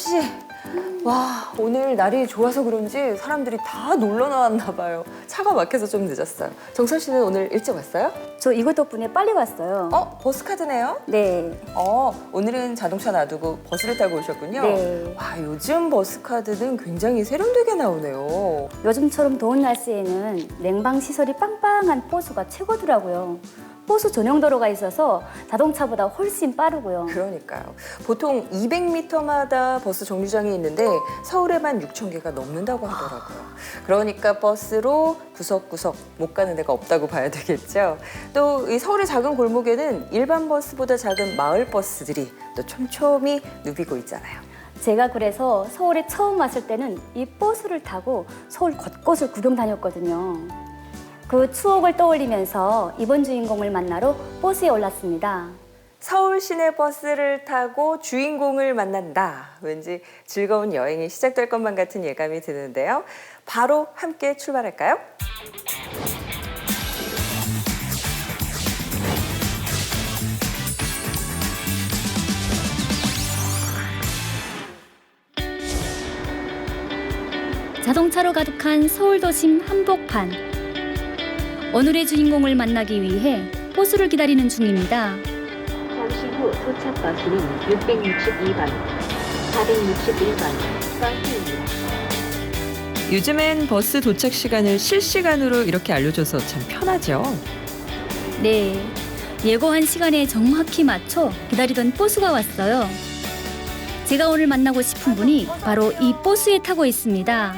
씨. 와, 오늘 날이 좋아서 그런지 사람들이 다 놀러 나왔나 봐요. 차가 막혀서 좀 늦었어요. 정선 씨는 오늘 일찍 왔어요? 저 이거 덕분에 빨리 왔어요. 버스카드네요? 네. 오늘은 자동차 놔두고 버스를 타고 오셨군요. 네. 와, 요즘 버스카드는 굉장히 세련되게 나오네요. 요즘처럼 더운 날씨에는 냉방 시설이 빵빵한 버스가 최고더라고요. 버스 전용 도로가 있어서 자동차보다 훨씬 빠르고요. 그러니까요. 보통 200m마다 버스 정류장이 있는데 서울에만 6천 개가 넘는다고 하더라고요. 그러니까 버스로 구석구석 못 가는 데가 없다고 봐야 되겠죠. 또 이 서울의 작은 골목에는 일반 버스보다 작은 마을 버스들이 또 촘촘히 누비고 있잖아요. 제가 그래서 서울에 처음 왔을 때는 이 버스를 타고 서울 곳곳을 구경 다녔거든요. 그 추억을 떠올리면서 이번 주인공을 만나러 버스에 올랐습니다. 서울 시내 버스를 타고 주인공을 만난다. 왠지 즐거운 여행이 시작될 것만 같은 예감이 드는데요. 바로 함께 출발할까요? 자동차로 가득한 서울 도심 한복판. 오늘의 주인공을 만나기 위해 버스를 기다리는 중입니다. 잠시 후 도착 버스는 662번, 461번 버스입니다. 요즘엔 버스 도착 시간을 실시간으로 이렇게 알려줘서 참 편하죠. 네, 예고한 시간에 정확히 맞춰 기다리던 버스가 왔어요. 제가 오늘 만나고 싶은 분이 바로 이 버스에 타고 있습니다.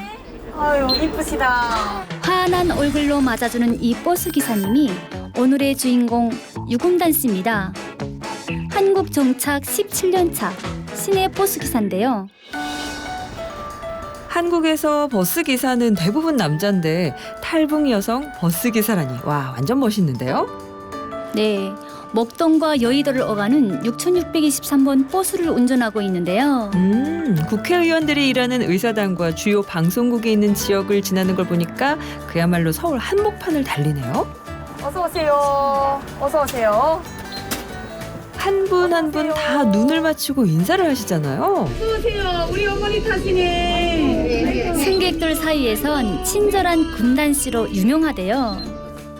아유, 이쁘시다. 환한 얼굴로 맞아주는 이 버스 기사님이 오늘의 주인공 유금단 씨입니다. 한국 정착 17년 차 시내 버스 기사인데요. 한국에서 버스 기사는 대부분 남자인데 탈북 여성 버스 기사라니 와 완전 멋있는데요. 네, 목동과 여의도를 오가는 6623번 버스를 운전하고 있는데요. 국회의원들이 일하는 의사당과 주요 방송국이 있는 지역을 지나는 걸 보니까 그야말로 서울 한복판을 달리네요. 어서 오세요. 어서 오세요. 한 분 한 분 다 눈을 맞추고 인사를 하시잖아요. 어서 오세요. 우리 어머니 타시네. 승객들 사이에선 친절한 금단 씨로 유명하대요.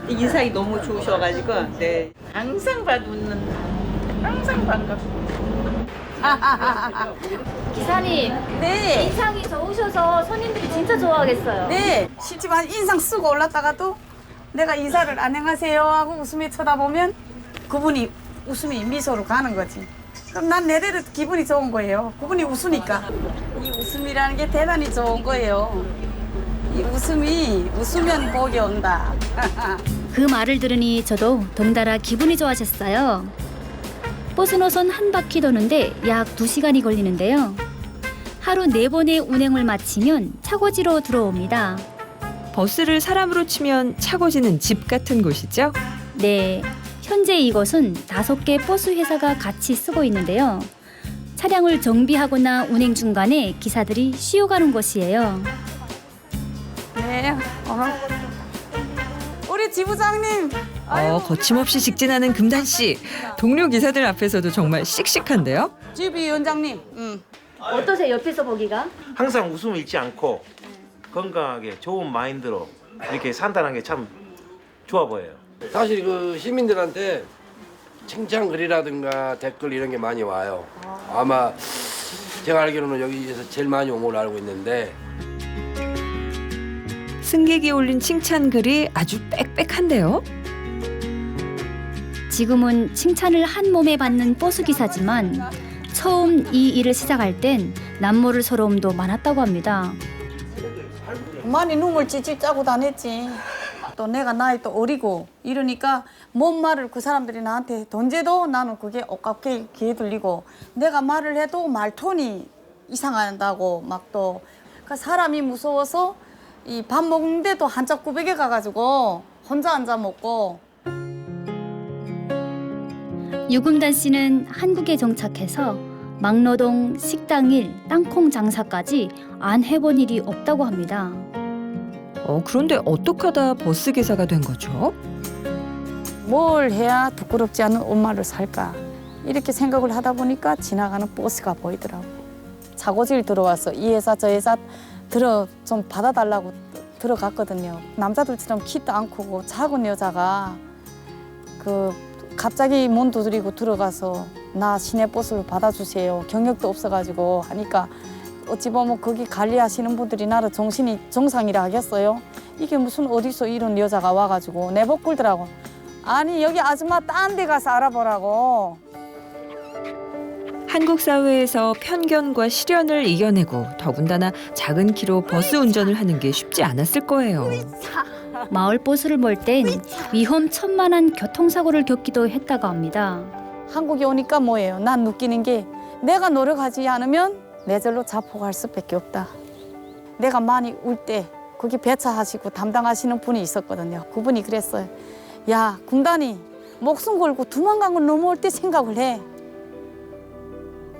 인상이 너무 좋으셔가지고 네 항상 봐도 웃는 항상 반갑고 기사님, 네. 인상이 좋으셔서 손님들이 진짜 좋아하겠어요. 네. 실지만 인상 쓰고 올랐다가도 내가 인사를 안녕하세요 하고 웃으며 쳐다보면 그분이 웃음이 미소로 가는 거지. 그럼 난 내대로 기분이 좋은 거예요. 그분이 웃으니까. 이 웃음이라는 게 대단히 좋은 거예요. 이 웃음이 웃으면 복이 온다. 그 말을 들으니 저도 덩달아 기분이 좋아졌어요. 버스 노선 한 바퀴 도는데 약 2시간이 걸리는데요. 하루 4번의 운행을 마치면 차고지로 들어옵니다. 버스를 사람으로 치면 차고지는 집 같은 곳이죠. 네, 현재 이곳은 5개 버스 회사가 같이 쓰고 있는데요. 차량을 정비하거나 운행 중간에 기사들이 쉬어가는 곳이에요. 네. 우리 지부장님. 거침없이 직진하는 금단 씨. 동료 기사들 앞에서도 정말 씩씩한데요. 지부위원장님. 어떠세요? 옆에서 보기가? 항상 웃음을 잃지 않고 건강하게 좋은 마인드로 이렇게 산다는 게 참 좋아 보여요. 사실 그 시민들한테 칭찬 글이라든가 댓글 이런 게 많이 와요. 아마 제가 알기로는 여기에서 제일 많이 온 걸로 알고 있는데 승객이 올린 칭찬 글이 아주 빽빽한데요. 지금은 칭찬을 한 몸에 받는 버스 기사지만 처음 이 일을 시작할 땐 남모를 서러움도 많았다고 합니다. 많이 눈물 찌찌 짜고 다녔지. 또 내가 나이 또 어리고 이러니까 뭔 말을 그 사람들이 나한테 던져도 나는 그게 엇깝게 귀에 들리고 내가 말을 해도 말톤이 이상한다고 막 또 그 사람이 무서워서 이 밥 먹는데도 한짝 구백에 가가지고 혼자 앉아 먹고. 유금단 씨는 한국에 정착해서 막노동, 식당일, 땅콩 장사까지 안 해본 일이 없다고 합니다. 그런데 어떻게 하다 버스 기사가 된 거죠? 뭘 해야 부끄럽지 않은 엄마를 살까 이렇게 생각을 하다 보니까 지나가는 버스가 보이더라고. 차고질 들어와서 이 회사 저 회사 좀 받아달라고 들어갔거든요. 남자들처럼 키도 안 크고 작은 여자가 갑자기 문 두드리고 들어가서 나 시내버스로 받아주세요. 경력도 없어가지고 하니까 어찌 보면 거기 관리하시는 분들이 나를 정상이라 하겠어요. 이게 무슨 어디서 이런 여자가 와가지고 내복 굴더라고. 아니 여기 아줌마 딴 데 가서 알아보라고. 한국 사회에서 편견과 시련을 이겨내고 더군다나 작은 키로 버스 운전을 하는 게 쉽지 않았을 거예요. 마을 버스를 몰 땐 위험천만한 교통사고를 겪기도 했다고 합니다. 한국에 오니까 뭐예요? 난 느끼는 게 내가 노력하지 않으면 내 절로 자포갈 수밖에 없다. 내가 많이 울 때 거기 배차하시고 담당하시는 분이 있었거든요. 그분이 그랬어요. 야, 군단이 목숨 걸고 두만강을 넘어올 때 생각을 해.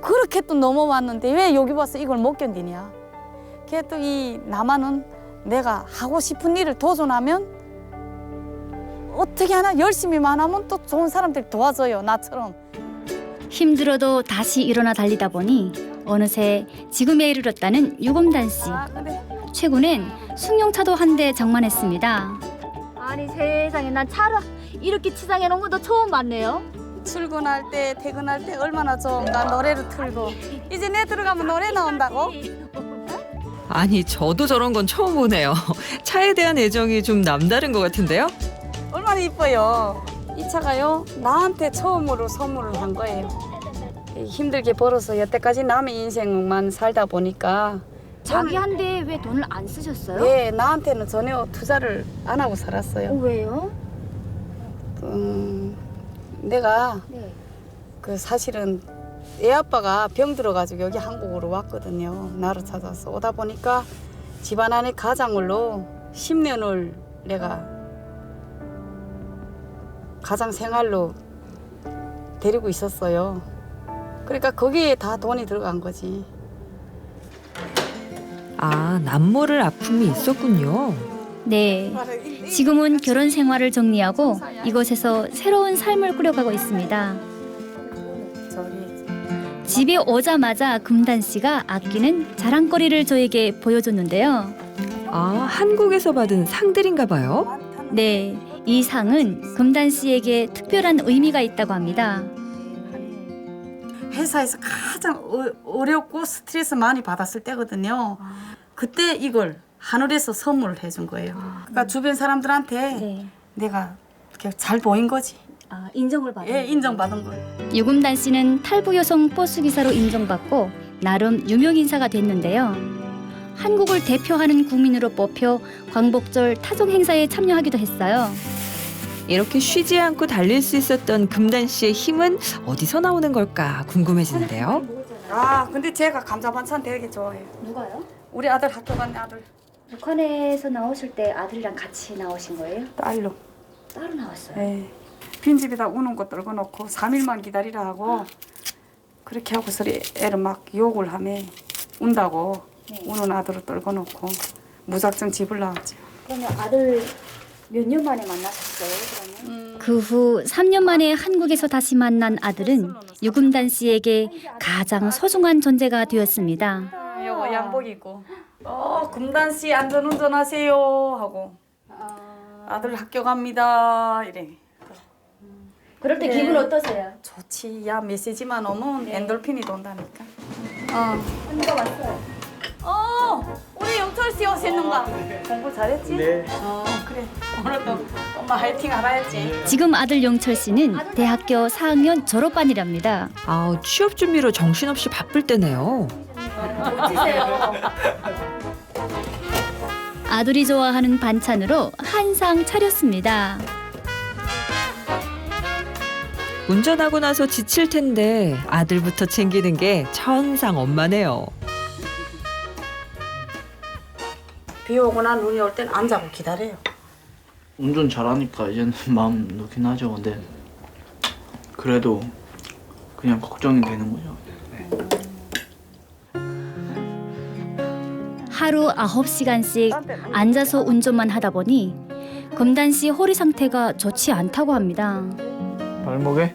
그렇게 또 넘어왔는데 왜 여기 와서 이걸 못 견디냐. 그게 또 이 남한은 내가 하고 싶은 일을 도전하면 어떻게 하나 열심히만 하면 또 좋은 사람들이 도와줘요. 나처럼. 힘들어도 다시 일어나 달리다 보니 어느새 지금에 이르렀다는 유금단 씨. 그래. 최근엔 승용차도 한 대 장만했습니다. 아니 세상에 난 차를 이렇게 치장해 놓은 것도 처음 봤네요. 출근할 때 퇴근할 때 얼마나 좋은가 노래를 틀고 이제 내 들어가면 노래 나온다고? 아니 저도 저런 건 처음 보네요. 차에 대한 애정이 좀 남다른 것 같은데요? 얼마나 이뻐요. 이 차가요 나한테 처음으로 선물을 한 거예요. 힘들게 벌어서 여태까지 남의 인생만 살다 보니까 자기한테 왜 돈을 안 쓰셨어요? 예, 나한테는 전혀 투자를 안 하고 살았어요. 왜요? 내가 네. 사실은 애 아빠가 병 들어가지고 여기 한국으로 왔거든요. 나를 찾아서 오다 보니까 집안 안에 가장으로 10년을 내가 가장 생활로 데리고 있었어요. 그러니까 거기에 다 돈이 들어간 거지. 아, 남모를 아픔이 있었군요. 네, 지금은 결혼 생활을 정리하고 이곳에서 새로운 삶을 꾸려가고 있습니다. 집에 오자마자 금단 씨가 아끼는 자랑거리를 저에게 보여줬는데요. 아, 한국에서 받은 상들인가 봐요. 네, 이 상은 금단 씨에게 특별한 의미가 있다고 합니다. 회사에서 가장 어렵고 스트레스 많이 받았을 때거든요. 그때 이걸 하늘에서 선물을 해준 거예요. 그러니까 주변 사람들한테 네. 내가 이렇게 잘 보인 거지. 아, 인정을 받은 예, 인정받은 거예요. 유금단 씨는 탈북 여성 버스 기사로 인정받고 나름 유명 인사가 됐는데요. 한국을 대표하는 국민으로 뽑혀 광복절 타종 행사에 참여하기도 했어요. 이렇게 쉬지 않고 달릴 수 있었던 금단 씨의 힘은 어디서 나오는 걸까 궁금해지는데요. 아, 근데 제가 감자 반찬 되게 좋아해요. 누가요? 우리 아들 학교 간 아들 북한에서 나오실 때 아들이랑 같이 나오신 거예요? 딸로. 따로 나왔어요? 네. 빈집에다 우는 거 떨궈 놓고 3일만 기다리라 하고 그렇게 하고서 애를 막 욕을 하며 운다고 우는 아들을 떨궈 놓고 무작정 집을 나왔죠. 그러면 아들 몇 년 만에 만나셨어요? 그러면? 그 후 3년 만에 한국에서 다시 만난 아들은 유금단 씨에게 가장 소중한 존재가 되었습니다. 요거 양복이고 금단 씨 안전운전하세요 하고 아들 학교 갑니다 이래. 그럴 때 기분 어떠세요? 좋지. 야 메시지만 오면 엔돌핀이 돈다니까. 언니가 왔어요. 우리 영철 씨 오셨는가? 공부 잘했지? 네. 그래. 오늘도 엄마 화이팅 하라 했지. 지금 아들 영철 씨는 대학교 4학년 졸업반이랍니다. 아, 취업 준비로 정신없이 바쁠 때네요. 멋지세요. 아들이 좋아하는 반찬으로 한상 차렸습니다. 운전하고 나서 지칠 텐데 아들부터 챙기는 게 천상 엄마네요. 비 오거나 눈이 올 땐 안 자고 기다려요. 운전 잘하니까 이제는 마음 놓긴 하죠. 근데 그래도 그냥 걱정이 되는 거죠. 하루 9시간씩 앉아서 운전만 하다 보니 금단 씨 허리 상태가 좋지 않다고 합니다. 발목에?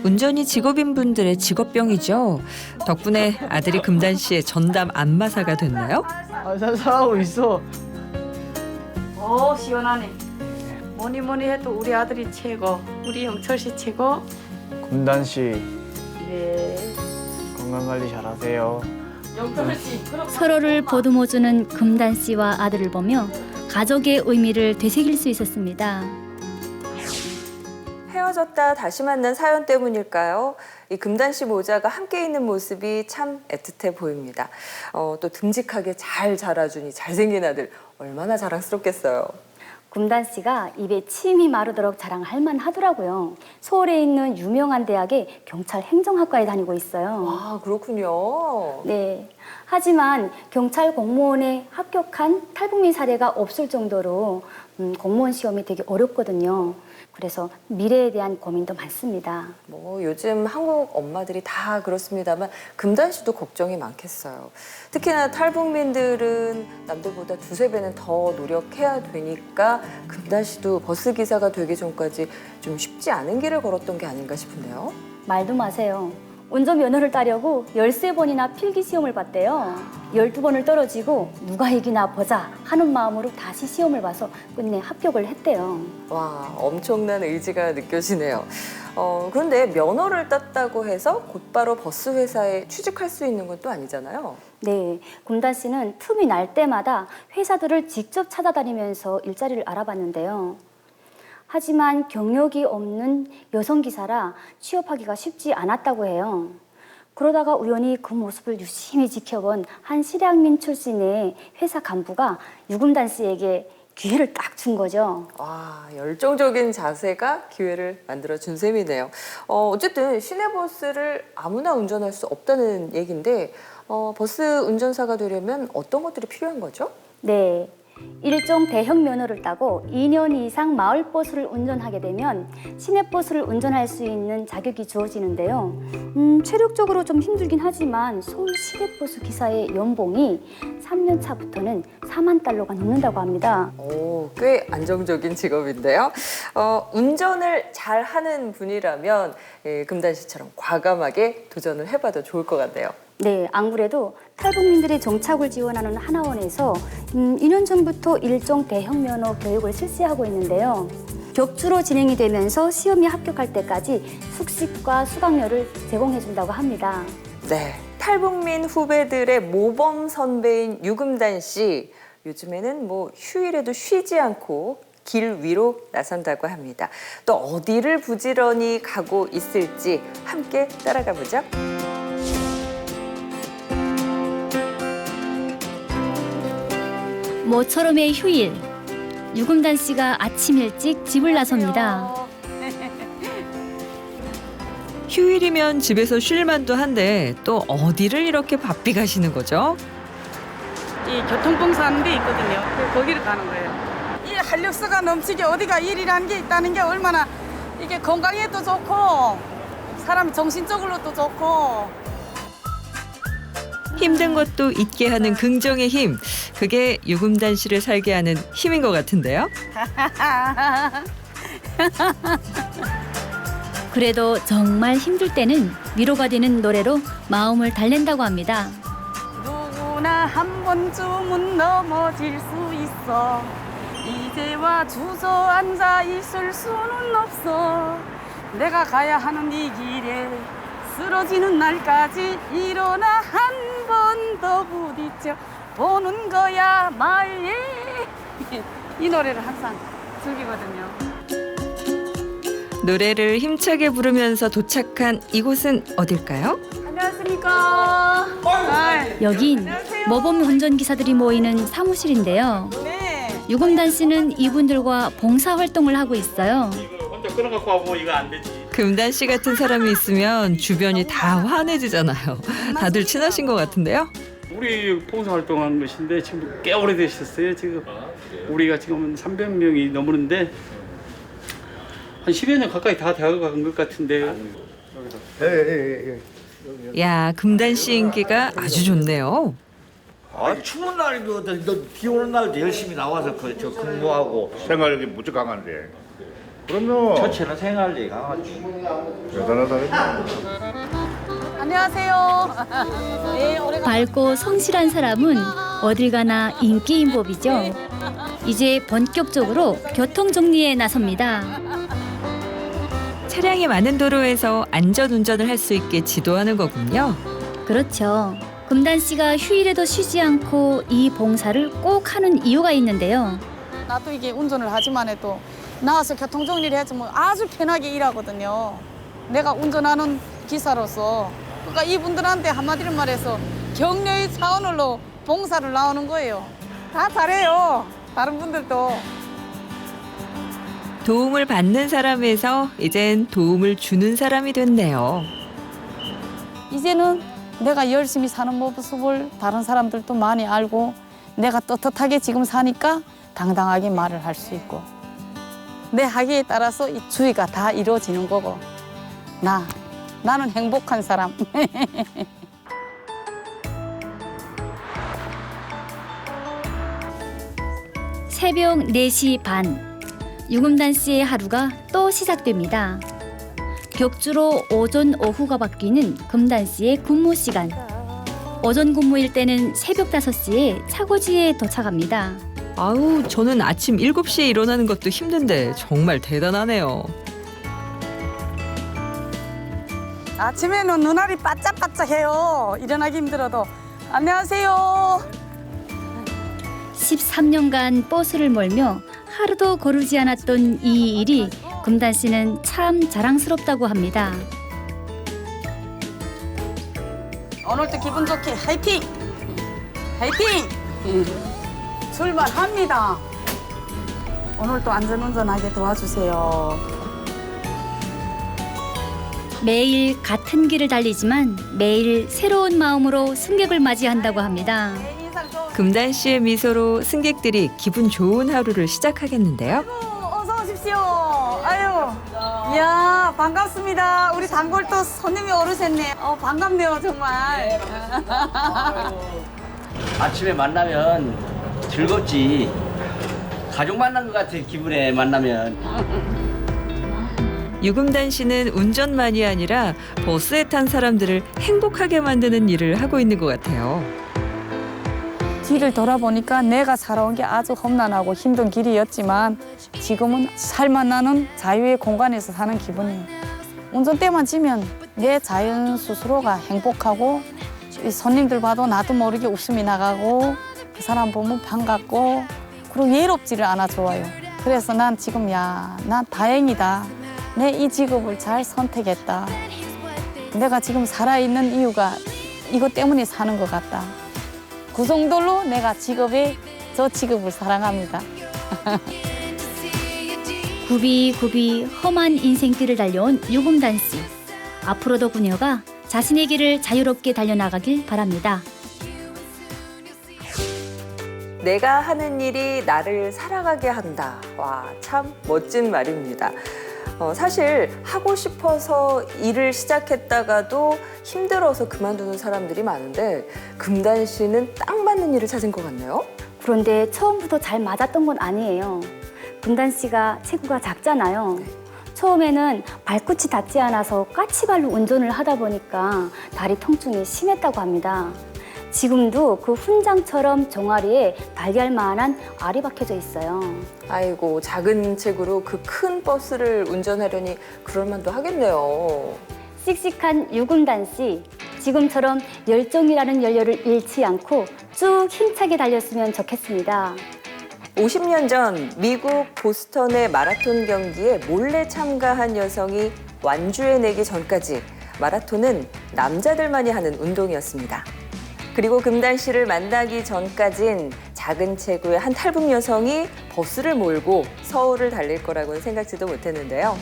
운전이 직업인 분들의 직업병이죠. 덕분에 아들이 금단 씨의 전담 안마사가 됐나요? 잘 살아가고 있어. 시원하네. 뭐니 해도 우리 아들이 최고. 우리 영철 씨 최고. 금단 씨 네. 건강 관리 잘하세요. 영철 씨. 서로를 보듬어주는 금단 씨와 아들을 보며 가족의 의미를 되새길 수 있었습니다. 헤어졌다 다시 만난 사연 때문일까요? 이 금단 씨 모자가 함께 있는 모습이 참 애틋해 보입니다. 또 듬직하게 잘 자라주니 잘생긴 아들 얼마나 자랑스럽겠어요. 금단 씨가 입에 침이 마르도록 자랑할 만하더라고요. 서울에 있는 유명한 대학의 경찰 행정학과에 다니고 있어요. 아, 그렇군요. 네. 하지만 경찰 공무원에 합격한 탈북민 사례가 없을 정도로 공무원 시험이 되게 어렵거든요. 그래서 미래에 대한 고민도 많습니다. 뭐 요즘 한국 엄마들이 다 그렇습니다만 금단 씨도 걱정이 많겠어요. 특히나 탈북민들은 남들보다 두세 배는 더 노력해야 되니까 금단 씨도 버스 기사가 되기 전까지 좀 쉽지 않은 길을 걸었던 게 아닌가 싶은데요. 말도 마세요. 운전면허를 따려고 13번이나 필기시험을 봤대요. 12번을 떨어지고 누가 이기나 보자 하는 마음으로 다시 시험을 봐서 끝내 합격을 했대요. 와, 엄청난 의지가 느껴지네요. 그런데 면허를 땄다고 해서 곧바로 버스 회사에 취직할 수 있는 건 또 아니잖아요. 네, 금단 씨는 틈이 날 때마다 회사들을 직접 찾아다니면서 일자리를 알아봤는데요. 하지만 경력이 없는 여성 기사라 취업하기가 쉽지 않았다고 해요. 그러다가 우연히 그 모습을 유심히 지켜본 한 실향민 출신의 회사 간부가 유금단 씨에게 기회를 딱 준 거죠. 와, 열정적인 자세가 기회를 만들어준 셈이네요. 어쨌든 시내버스를 아무나 운전할 수 없다는 얘기인데 버스 운전사가 되려면 어떤 것들이 필요한 거죠? 네. 일종 대형 면허를 따고 2년 이상 마을버스를 운전하게 되면 시내버스를 운전할 수 있는 자격이 주어지는데요. 체력적으로 좀 힘들긴 하지만 서울 시내버스 기사의 연봉이 3년 차부터는 4만 달러가 넘는다고 합니다. 오, 꽤 안정적인 직업인데요. 운전을 잘하는 분이라면 금단 씨처럼 과감하게 도전을 해봐도 좋을 것 같네요. 네, 안 그래도 탈북민들의 정착을 지원하는 하나원에서 2년 전부터 일종 대형 면허 교육을 실시하고 있는데요. 격주로 진행이 되면서 시험에 합격할 때까지 숙식과 수강료를 제공해준다고 합니다. 네, 탈북민 후배들의 모범 선배인 유금단 씨. 요즘에는 뭐 휴일에도 쉬지 않고 길 위로 나선다고 합니다. 또 어디를 부지런히 가고 있을지 함께 따라가 보죠. 모처럼의 휴일, 유금단 씨가 아침 일찍 집을 나섭니다. 휴일이면 집에서 쉴만도 한데 또 어디를 이렇게 바삐 가시는 거죠? 이 교통공사 하는 게 있거든요. 거기를 가는 거예요. 이 활력소가 넘치게 어디가 일이라는 게 있다는 게 얼마나 이게 건강에도 좋고 사람 정신적으로도 좋고. 힘든 것도 잊게 하는 긍정의 힘. 그게 유금단 씨를 살게 하는 힘인 것 같은데요. 그래도 정말 힘들 때는 위로가 되는 노래로 마음을 달랜다고 합니다. 누구나 한 번쯤은 넘어질 수 있어. 이제와 주저앉아 있을 수는 없어. 내가 가야 하는 이 길에 쓰러지는 날까지 일어나 한 번 더 부딪혀 보는 거야 마에. 이 노래를 항상 즐기거든요. 노래를 힘차게 부르면서 도착한 이곳은 어딜까요? 안녕하십니까. 여긴 모범 운전기사들이 모이는 사무실인데요. 네. 유금단 씨는 이분들과 봉사활동을 하고 있어요. 혼자 끊어갖고 와보면 이거 안 되지. 금단 씨 같은 사람이 있으면 주변이 다 환해지잖아요. 다들 친하신 것 같은데요? 우리 봉사활동하는 것인데 지금 꽤 오래되셨어요. 지금 우리가 지금 300명이 넘는데 한 10여 년 가까이 다 되어간 것 같은데. 야, 금단 씨 인기가 아주 좋네요. 추운 날도 비 오는 날도 열심히 나와서 저 근무하고 생활력이 무지 강한데 그럼요. 저체는 생활력이 강하지. 대단하다. 안녕하세요. 네, 오래 밝고 성실한 사람은 어딜 가나 인기인 법이죠. 이제 본격적으로 교통 정리에 나섭니다. 차량이 많은 도로에서 안전 운전을 할 수 있게 지도하는 거군요. 그렇죠. 금단 씨가 휴일에도 쉬지 않고 이 봉사를 꼭 하는 이유가 있는데요. 나도 이게 운전을 하지만 해도 나와서 교통정리를 해주면 아주 편하게 일하거든요. 내가 운전하는 기사로서. 그러니까 이분들한테 한마디로 말해서 격려의 차원으로 봉사를 나오는 거예요. 다 잘해요. 다른 분들도. 도움을 받는 사람에서 이젠 도움을 주는 사람이 됐네요. 이제는 내가 열심히 사는 모습을 다른 사람들도 많이 알고 내가 떳떳하게 지금 사니까 당당하게 말을 할 수 있고 내 하기에 따라서 이 주의가 다 이루어지는 거고 나는 행복한 사람. 새벽 4시 반. 유금단 씨의 하루가 또 시작됩니다. 격주로 오전, 오후가 바뀌는 금단 씨의 근무 시간. 오전 근무일 때는 새벽 5시에 차고지에 도착합니다. 아우, 저는 아침 7시에 일어나는 것도 힘든데 정말 대단하네요. 아침에는 눈알이 바짝바짝해요. 일어나기 힘들어도. 안녕하세요. 13년간 버스를 몰며 하루도 거르지 않았던 이 일이 금단 씨는 참 자랑스럽다고 합니다. 오늘도 기분 좋게 화이팅! 화이팅! 출발합니다. 오늘도 안전운전하게 도와주세요. 매일 같은 길을 달리지만 매일 새로운 마음으로 승객을 맞이한다고 합니다. 금단 씨의 미소로 승객들이 기분 좋은 하루를 시작하겠는데요. 어서 오십시오. 아유, 이야 반갑습니다. 우리 단골 또 손님이 오르셨네. 반갑네요 정말. 아침에 만나면 즐겁지. 가족 만난 것 같은 기분에 만나면. 유금단 씨는 운전만이 아니라 버스에 탄 사람들을 행복하게 만드는 일을 하고 있는 것 같아요. 뒤를 돌아보니까 내가 살아온 게 아주 험난하고 힘든 길이었지만 지금은 살만 나는 자유의 공간에서 사는 기분이에요. 운전대만 지면 내 자연 스스로가 행복하고 이 손님들 봐도 나도 모르게 웃음이 나가고 그 사람 보면 반갑고 그리고 외롭지를 않아 좋아요. 그래서 난 지금 난 다행이다. 내 이 직업을 잘 선택했다. 내가 지금 살아있는 이유가 이것 때문에 사는 것 같다. 그 정도로 내가 저 직업을 사랑합니다. 굽이굽이 험한 인생길을 달려온 유금단 씨. 앞으로도 그녀가 자신의 길을 자유롭게 달려나가길 바랍니다. 내가 하는 일이 나를 살아가게 한다. 와, 참 멋진 말입니다. 사실 하고 싶어서 일을 시작했다가도 힘들어서 그만두는 사람들이 많은데 금단 씨는 딱 맞는 일을 찾은 것 같네요. 그런데 처음부터 잘 맞았던 건 아니에요. 금단 씨가 체구가 작잖아요. 처음에는 발끝이 닿지 않아서 까치발로 운전을 하다 보니까 다리 통증이 심했다고 합니다. 지금도 그 훈장처럼 종아리에 달걀만한 알이 박혀져 있어요. 아이고, 작은 책으로 그 큰 버스를 운전하려니 그럴만도 하겠네요. 씩씩한 유금단 씨, 지금처럼 열정이라는 연료를 잃지 않고 쭉 힘차게 달렸으면 좋겠습니다. 50년 전 미국 보스턴의 마라톤 경기에 몰래 참가한 여성이 완주해내기 전까지 마라톤은 남자들만이 하는 운동이었습니다. 그리고 금단 씨를 만나기 전까진 작은 체구의 한 탈북 여성이 버스를 몰고 서울을 달릴 거라고는 생각지도 못했는데요.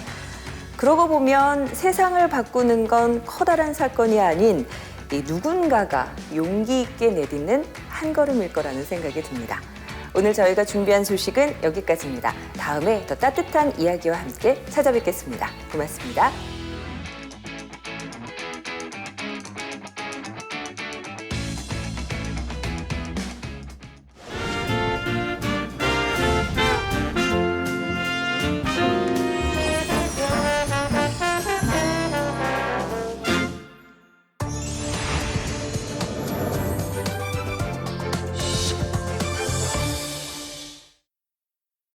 그러고 보면 세상을 바꾸는 건 커다란 사건이 아닌 이 누군가가 용기 있게 내딛는 한 걸음일 거라는 생각이 듭니다. 오늘 저희가 준비한 소식은 여기까지입니다. 다음에 더 따뜻한 이야기와 함께 찾아뵙겠습니다. 고맙습니다.